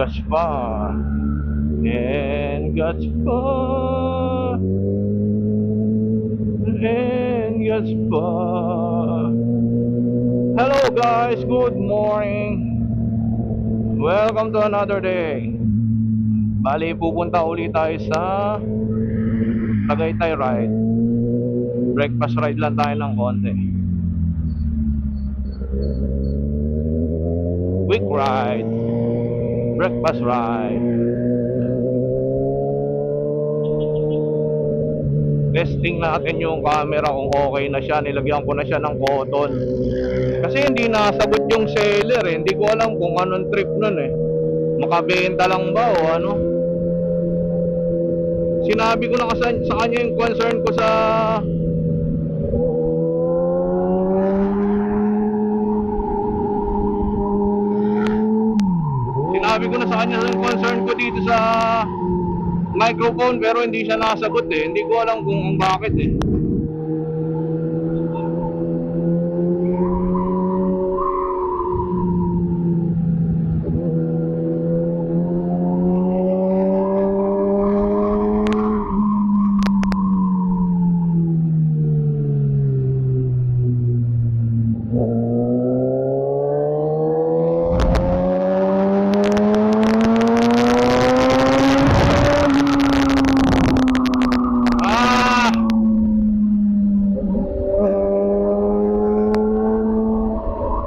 gets far and gets far and gets far. Hello guys, good morning. Welcome to another day. Bali, pupunta ulit tayo sa Tagaytay ride. Breakfast ride lang tayo ng konti. Quick ride. Breakfast ride. Testing natin yung camera kung okay na siya. Nilagyan ko na siya ng cotton. Kasi hindi nasagot yung seller eh. Hindi ko alam kung anong trip nun eh. Makabenta lang ba o ano. Sinabi ko na kasi sa kanya yung concern ko sa yung concern ko dito sa microphone, pero hindi siya nasagot eh. Hindi ko alam kung bakit eh.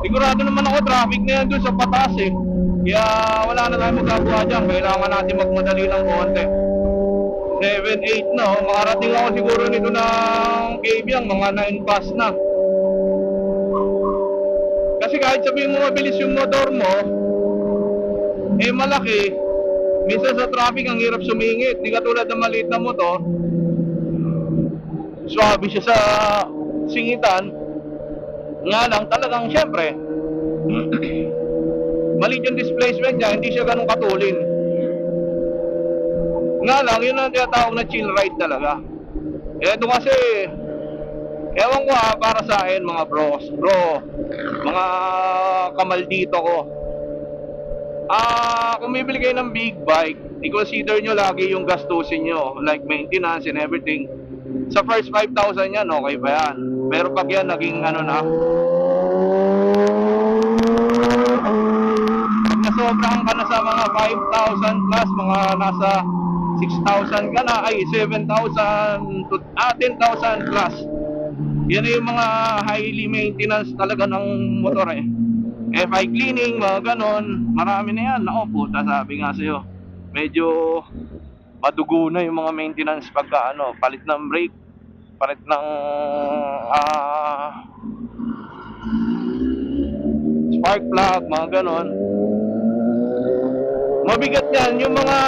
Sigurado naman ako traffic na yan doon sa patas eh. Kaya wala na tayong magagawa dyan. Kailangan natin magmadali ng konti. 7-8 na oh. Makarating ako siguro nito ng Kabyang, mga 9 past na. Kasi kahit sabihin mo mabilis yung motor mo, eh malaki. Minsan sa traffic ang hirap sumingit. Di katulad ng maliit na motor, swabe siya sa singitan. Nga lang talagang syempre maliit yung displacement niya, hindi siya ganun katulin. Nga lang, yun ang tinatawag na chill ride talaga. Ito kasi ewan ko para sa akin mga bro, mga kamaldito ko, kung bibili kayo ng big bike, i-consider nyo lagi yung gastusin nyo, like maintenance and everything. Sa first 5,000 yan, okay pa yan. Pero pag yan naging ano na, nasobrahan ka na sa mga 5,000 plus, mga nasa 6,000 ka na, ay 7,000 to 10,000 plus. Yan yung mga highly maintenance talaga ng motor eh. FI cleaning, mga ganon, marami na yan. Nako puta, sabi nga sa'yo, medyo madugo na yung mga maintenance pagka ano, palit ng brake, palit ng spark plug, mga ganon. Mabigat yan yung mga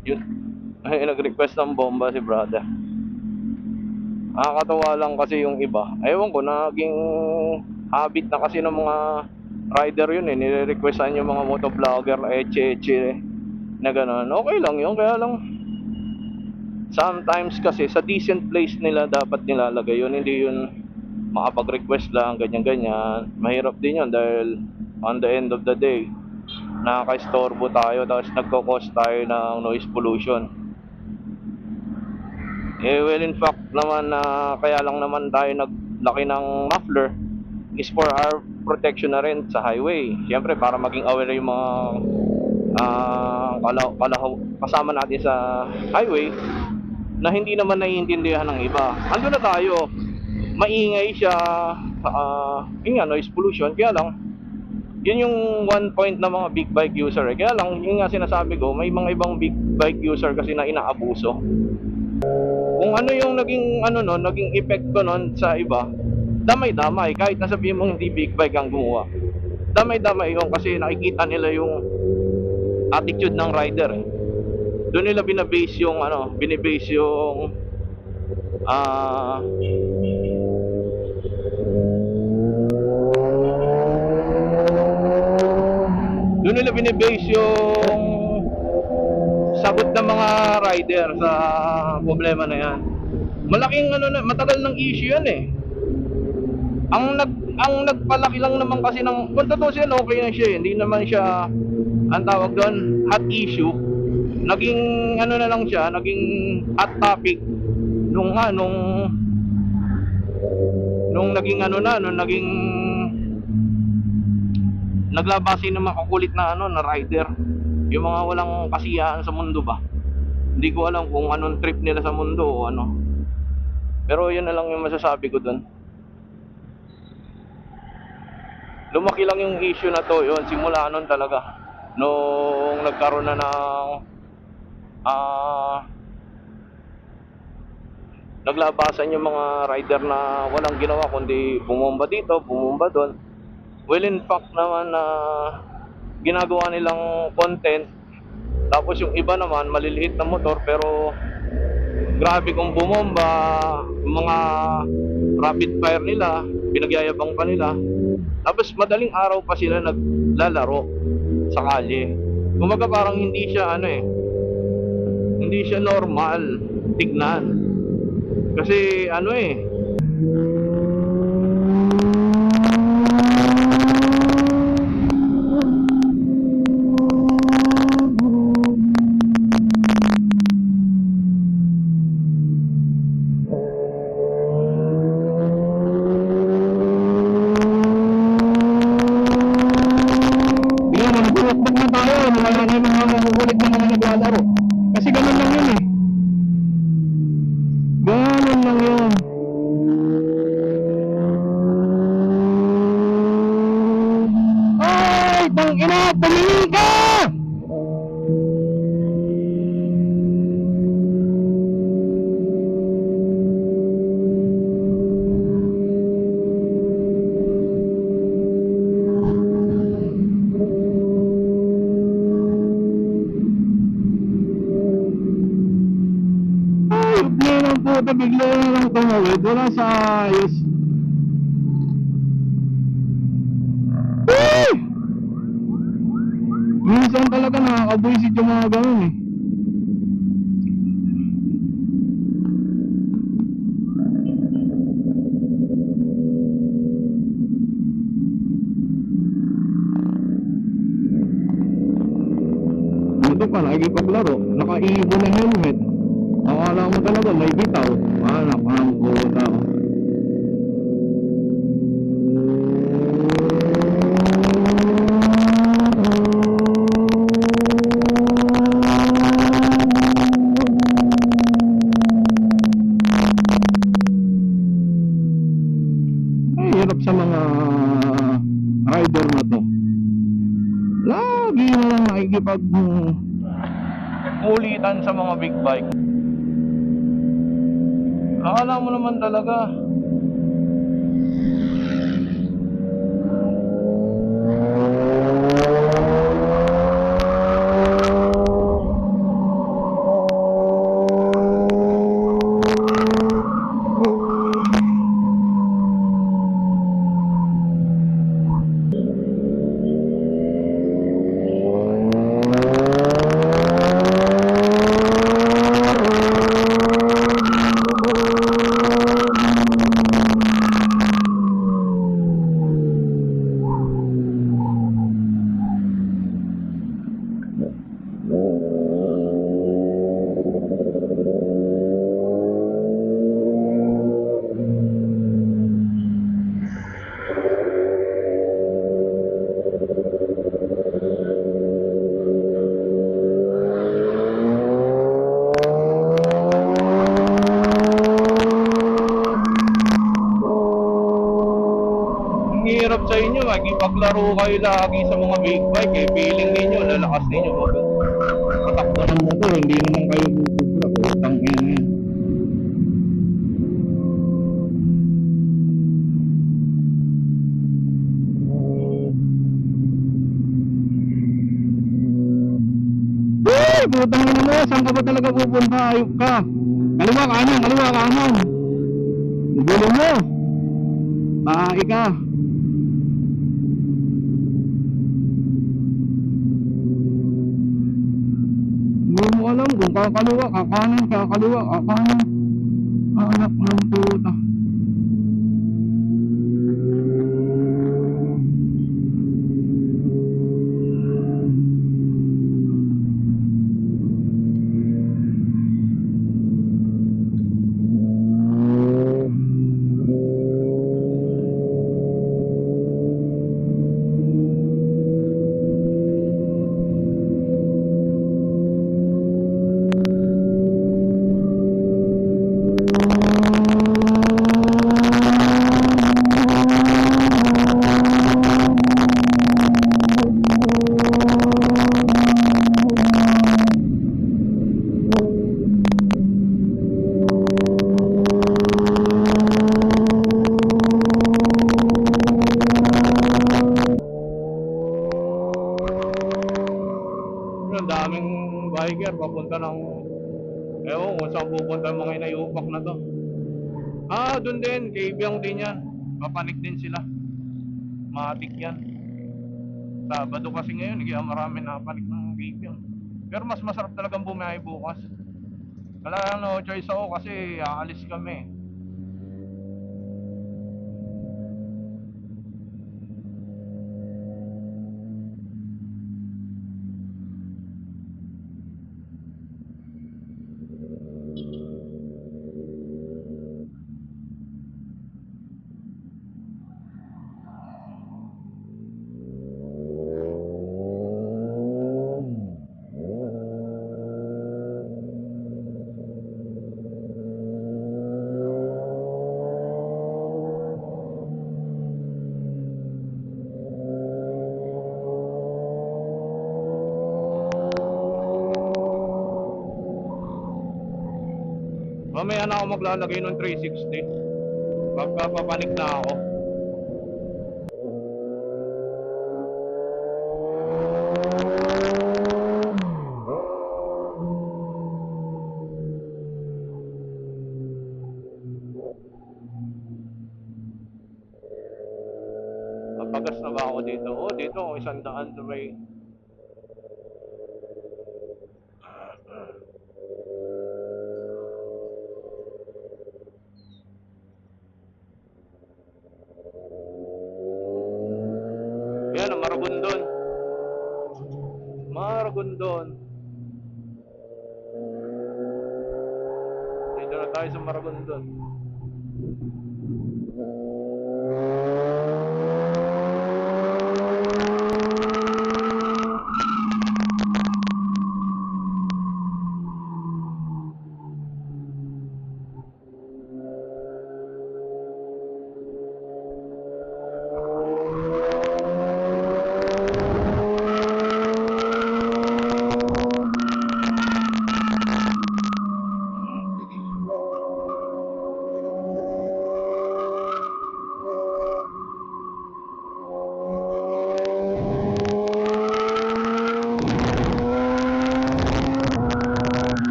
yun. Ay, nag-request ng bomba si brother. Nakakatawa lang kasi yung iba. Ewan ko, naging habit na kasi ng mga rider yun eh. Nire-requestan yung mga motovlogger, eche na gano'n. Okay lang yun, kaya lang sometimes kasi sa decent place nila dapat nilalagay yun. Hindi yun makapag-request lang, ganyan-ganyan. Mahirap din yun dahil on the end of the day, nakaka-istorbo tayo, tapos nagko-cause tayo ng noise pollution. Well, in fact naman na kaya lang naman tayo naglaki ng muffler is for our protection na rin sa highway. Siyempre para maging aware yung mga kasama natin sa highway na hindi naman naiintindihan ng iba. Ando na tayo, maingay siya, yun nga, noise pollution. Kaya lang, yun yung one point na mga big bike user eh. Kaya lang, yun nga sinasabi ko, may mga ibang big bike user kasi na inaabuso. Kung ano yung naging epekto nun sa iba, damay-damay. Kahit nasabihin mo hindi big bike ang gumawa, damay-damay yun kasi nakikita nila yung attitude ng rider eh. Doon nila binibase yung Doon nila binibase yung sagot ng mga rider sa problema na yan. Malaking ano na, matagal ng issue yan eh. Ang nagpalaki lang naman kasi ng, kung totoo siya, okay na siya eh. Hindi naman siya, ang tawag doon, hot issue. Naging ano na lang siya, naging hot topic nung naging ano na, nung naging naglabasin ng makukulit na na rider. Yung mga walang kasiyahan sa mundo ba. Hindi ko alam kung anong trip nila sa mundo o ano. Pero yun na lang yung masasabi ko dun. Lumaki lang yung issue na to, yun, simula nun talaga. Nung nagkaroon na ng naglabasan yung mga rider na walang ginawa kundi bumomba dito, bumomba doon. Well, in fact naman na ginagawa nilang content. Tapos yung iba naman maliliit na motor pero grabe kung bumomba, mga rapid fire nila, pinagyayabang pa nila. Tapos madaling araw pa sila naglalaro sa kalye. Kumaga parang hindi siya hindi siya normal tignan. Kasi nagbuwakbak na tayo, wala na yung mga makukulit na mga naglalaro. Kasi ganun lang yun eh. Ganun lang yun. Ay, tangina, tumingin ka! Puta, bigla na lang tumawid, wala sa ayos. Minsan talaga nakakabuisit yung mga ganun eh. Ito pa, nakikipaglaro, naka-ibo ng helmet. Akala mo talaga may bitaw. Anak, ang puta. Ay, hirap sa mga rider na to. Lagi na lang nakikipag-ulitan sa mga big bike. Akala mo naman talaga hirap sa inyo, makipaglaro kayo lagi sa mga big bike eh. Feeling ninyo, lalakas ninyo patakbo ng motor, hindi naman kayo bubugla. Putang ina yan. Putang ina mo, saan ka ba talaga pupunta? Ayok ka. Kaliwa kanan, kaliwa kanan. Gulo mo. Tae ka. mo alam kung kakaliwa, kakanan, kakaliwa, kakanan. Anak ng puta. Ang daming biker papunta ng ewan kung saan pupunta yung mga inayupak na to. Dun din, Kaybyang din yan. Papanik din sila. Matik yan. Sabado kasi ngayon, kaya marami nakapanik ng Kaybyang. Pero mas masarap talagang bumiyahe bukas. Wala no choice ako kasi aalis kami. Mamaya na ako maglalagay ng 360 pagka papanik na ako. Papagas na ba ako dito? Dito ako 100 to may. Yan ang Maragondon. Maragondon. Dito na tayo sa Maragondon.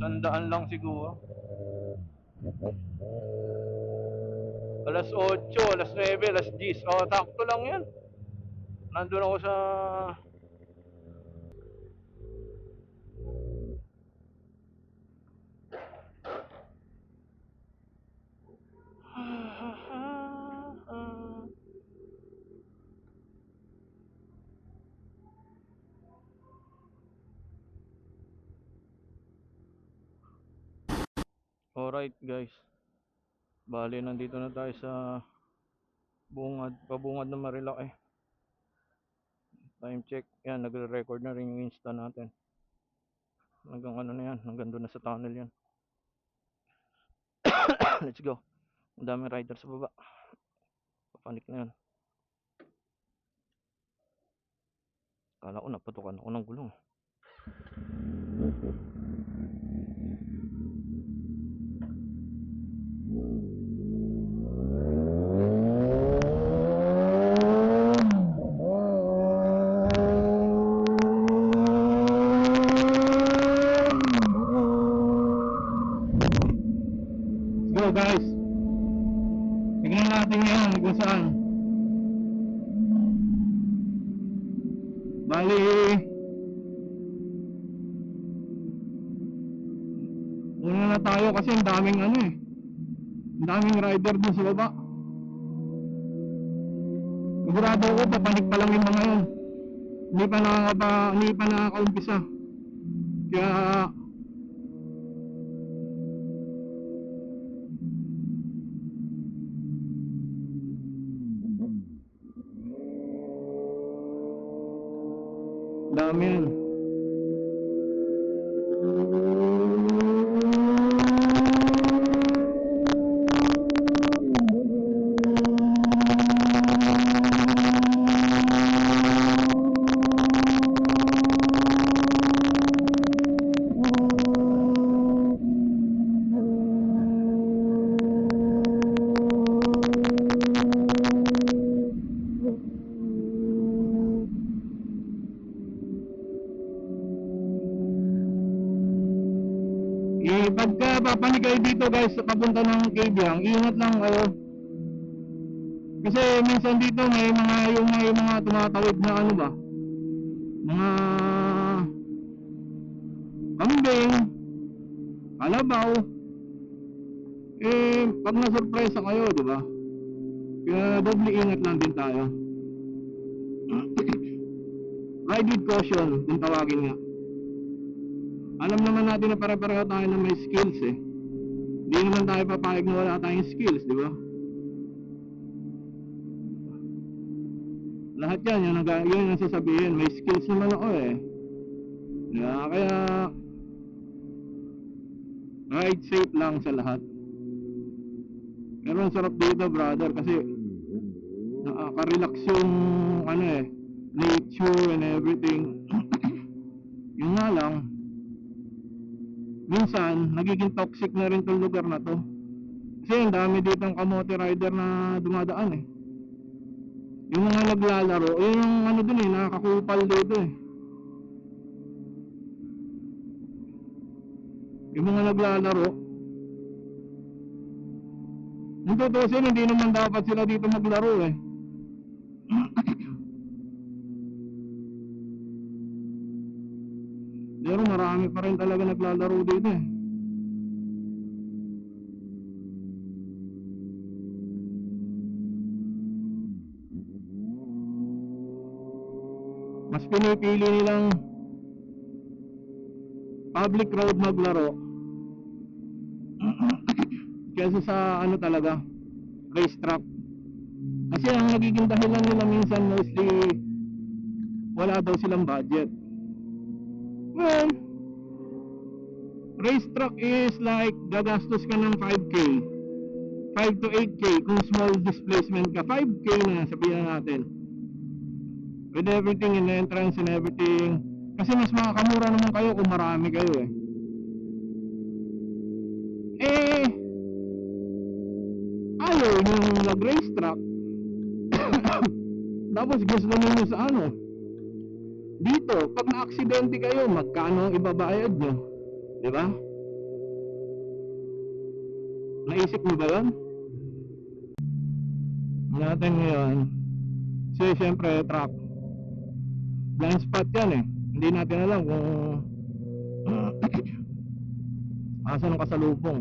Sandaan lang siguro. Alas 8, alas 9, alas 10. Takto lang yan. Nandun ako sa... Alright guys. Bali, nandito na tayo sa pabungad ng Marilaki. Time check. Yan, nagre-record na rin yung Insta natin. Hanggang ano na yan, hanggang doon na sa tunnel yan. Let's go. Ang daming rider sa baba. Papanik na yan. Kala ko napatukan ako ng gulong. Go guys. Tignan natin ngayon kung saan. Bali, una na tayo kasi ang daming ano eh. Ang daming rider dun sa baba. Sigurado ako papanik pa lang yung mga yun. Hindi pa nakakaumpisa. Kaya dami yan. Pagka papanik kayo dito guys sa papunta ng Kabyang, ingat lang kayo. Kasi minsan dito may mga tumatawid na ano ba, mga kambing, kalabaw. Pag na-surprise kayo, di ba? Kaya doble ingat lang din tayo. Ride with caution, kung tawagin nga. Alam naman natin na pare-pareho tayo na may skills eh. Hindi naman tayo papayag na wala tayong skills, di ba? Lahat yan, yun ang sasabihin, may skills naman ako eh. Kaya ride safe lang sa lahat. Pero ang sarap dito brother kasi nakaka-relax yung ano eh, nature and everything. Yung nga lang, minsan nagiging toxic na rin tong lugar na to. Kasi ang dami dito ng kamote rider na dumadaan eh. Yung mga naglalaro, yung ano dun eh, nakakupal dito eh. Yung mga naglalaro, kung tutusin, hindi naman dapat sila dito maglaro eh. Pero marami pa rin talaga naglalaro dito eh. Mas pinipili nilang public road maglaro kaysa sa ano talaga, racetrack. Kasi ang nagiging dahilan nila minsan mostly wala daw silang budget. Well, racetrack is like gagastos ka ng 5k 5 to 8k kung small displacement ka. 5k na sabihin natin with everything in the entrance and everything. Kasi mas makakamura naman kayo kung marami kayo eh. Ayaw yung nag-racetrack. Tapos gusto ninyo sa ano dito, pag na-aksidente kayo, magkano ang ibabayad nyo? Diba? Naisip mo ba yun? Natin ngayon kasi syempre truck blind spot yan eh. Hindi natin alam kung asan ang kasalubong,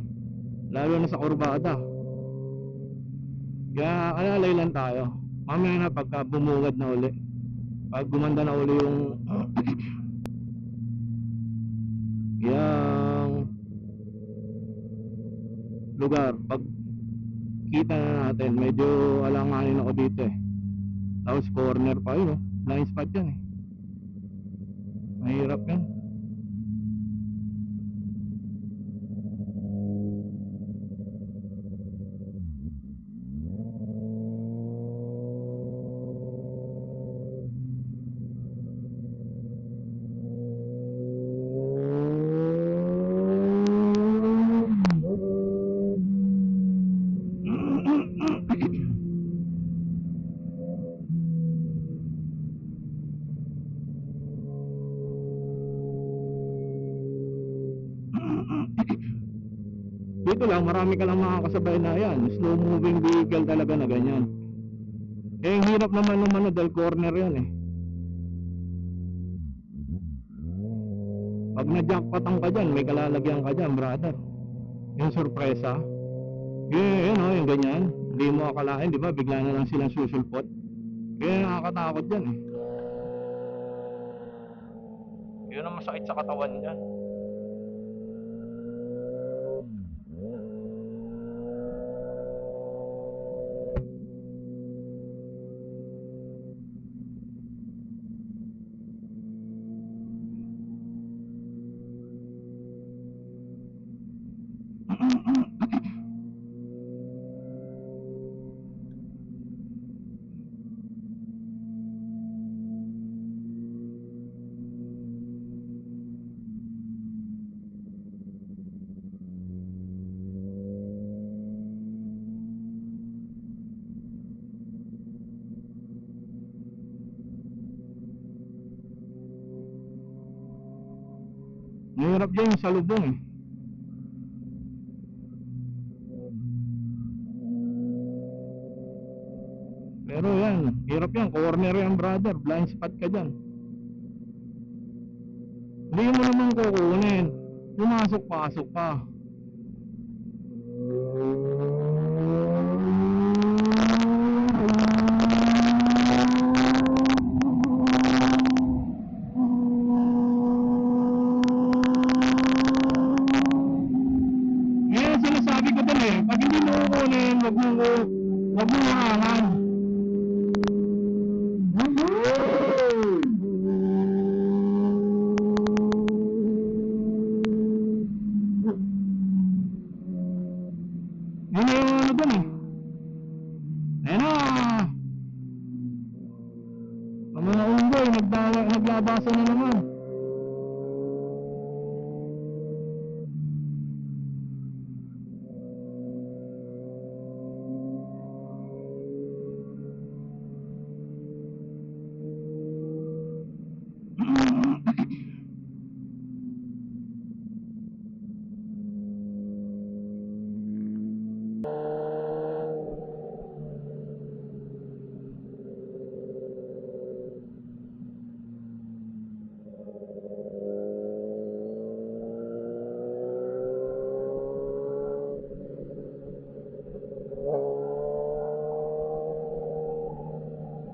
lalo na sa kurbada. Kaya alalay lang tayo. Mamaya na pagka bumungad na uli, pag gumanda na uli yung yung lugar, pag kita na natin, medyo alanganin ako dito eh. Tapos corner pa yun, blind spot yan eh. Mahirap yan. lang, marami ka lang makakasabay na yan, slow moving vehicle talaga na ganyan. Eh, ang hirap naman naman dahil corner yan eh. Pag na-jackpotan ka dyan, may kalalagyan ka dyan, brother. Yung sorpresa. Yun o, yung ganyan. Hindi mo akalain, di ba? Bigla na lang silang susulpot. Kaya nakakatakot dyan eh. Yun ang masakit sa katawan dyan. Mahirap dyan yung salubong eh. Pero yan, hirap yan, corner yan brother, blind spot ka dyan. Hindi mo naman kukunin, pumasok-pasok ka. Ngayon sinasabi ko dun eh, pag hindi mo kukunin, wag mo harangan. Yun na yung ano dun eh. Ayun na, ang mga unggoy, naglabasa na naman.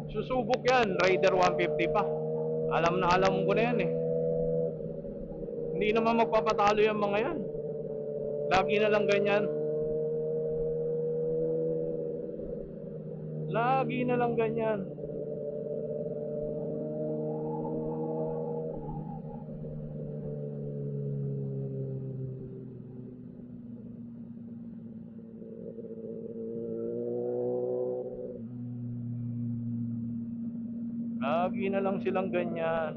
Susubok yan, Raider 150 pa. Alam na alam ko na yan eh. Hindi naman magpapatalo yung mga yan. Lagi na lang ganyan. Lagi na lang ganyan. Lagi na lang silang ganyan.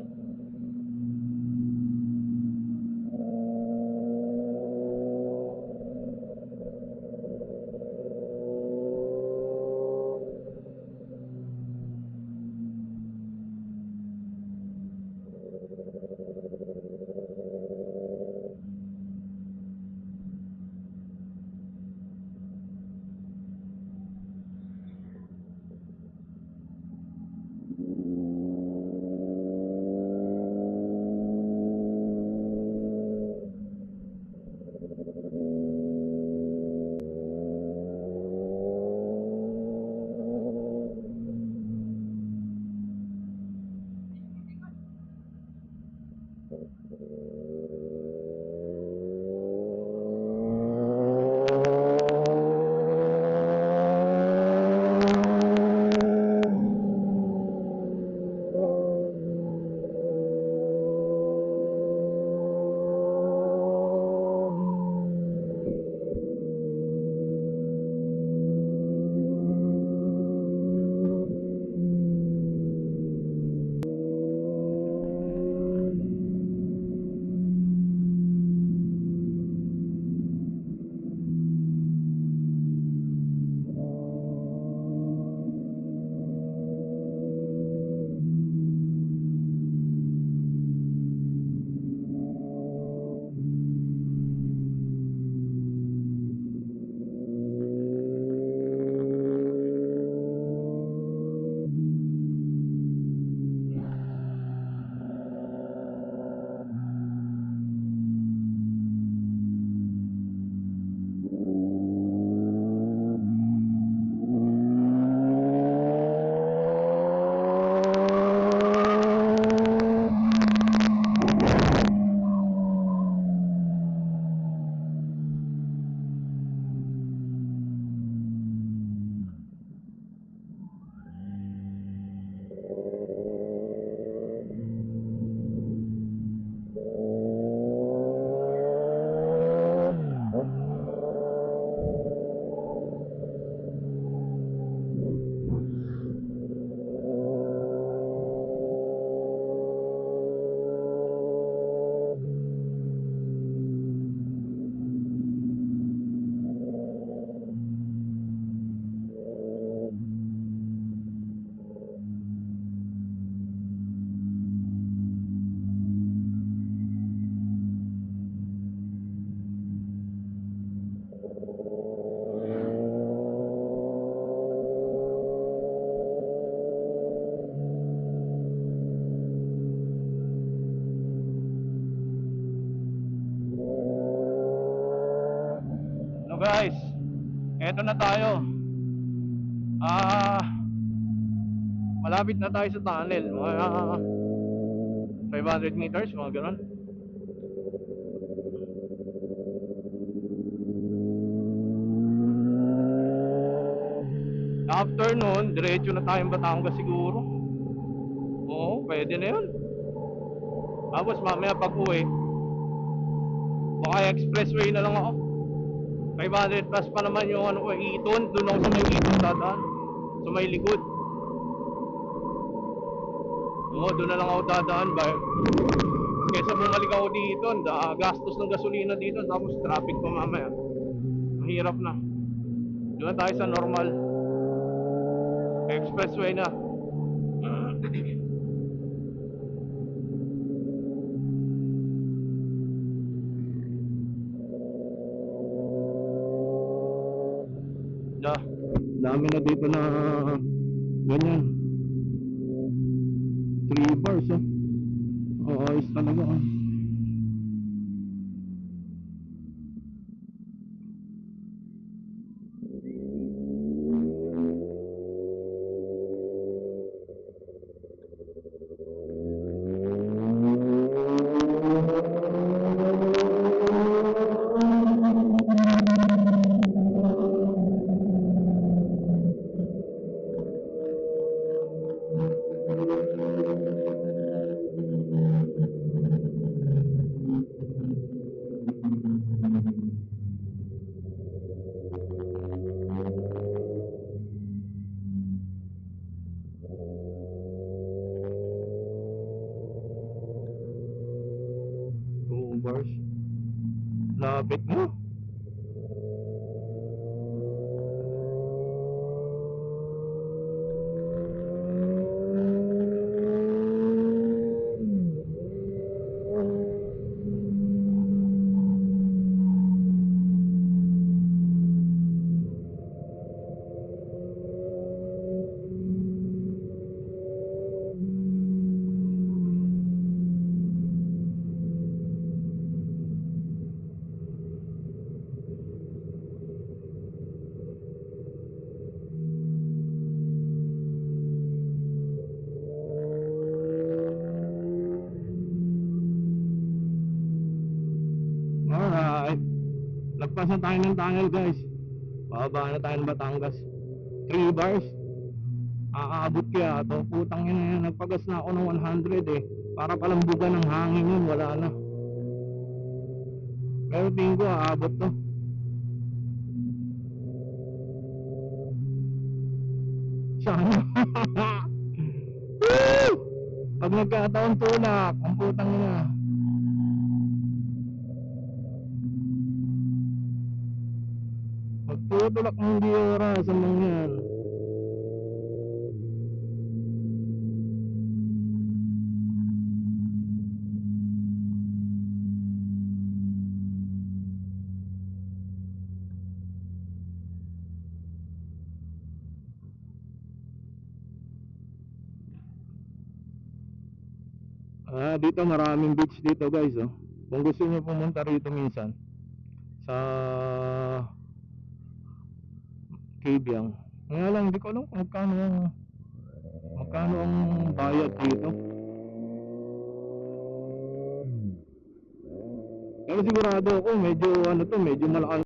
Eto na tayo. Ah, malapit na tayo sa tunnel. Mga 500 meters, mga ganun. After nun, diretso na tayong Batangas siguro. Oo, pwede na yun. Tapos mamaya pag uwi, baka expressway na lang ako. 500 plus pa naman yung ano ko, Iton. Doon ako sa may Iton dadaan. Sa may likod. Oo, doon na lang ako dadaan ba. Kesa bumalik ako dito, gastos ng gasolina dito, tapos traffic pa mamaya. Mahirap na. Doon na tayo sa normal. Expressway na. Na, dami na dito na ganyan. 3 bars, oh. Oo, ayos talaga, oh. Two bars. Lapit mo. Alright. Lagpas na tayo ng tunnel, guys. Bababa na tayo ng Batangas. 3 bars. Aabot kaya to. Putang ina yan. Nagpagas na ako ng 100 eh. Para palang buga ng hangin yun. Wala na. Pero tingin ko aabot to. Sana. Woo! Pag nagkataon tulak, ang putang ina. Magtutulak ng di oras ang mga yan. Dito maraming beach dito, guys, oh. Kung gusto niyo pumunta rito minsan sa Cabiang. Nga lang, hindi ko alam kung magkano ang bayad dito. Pero sigurado ako medyo ano to, medyo malaki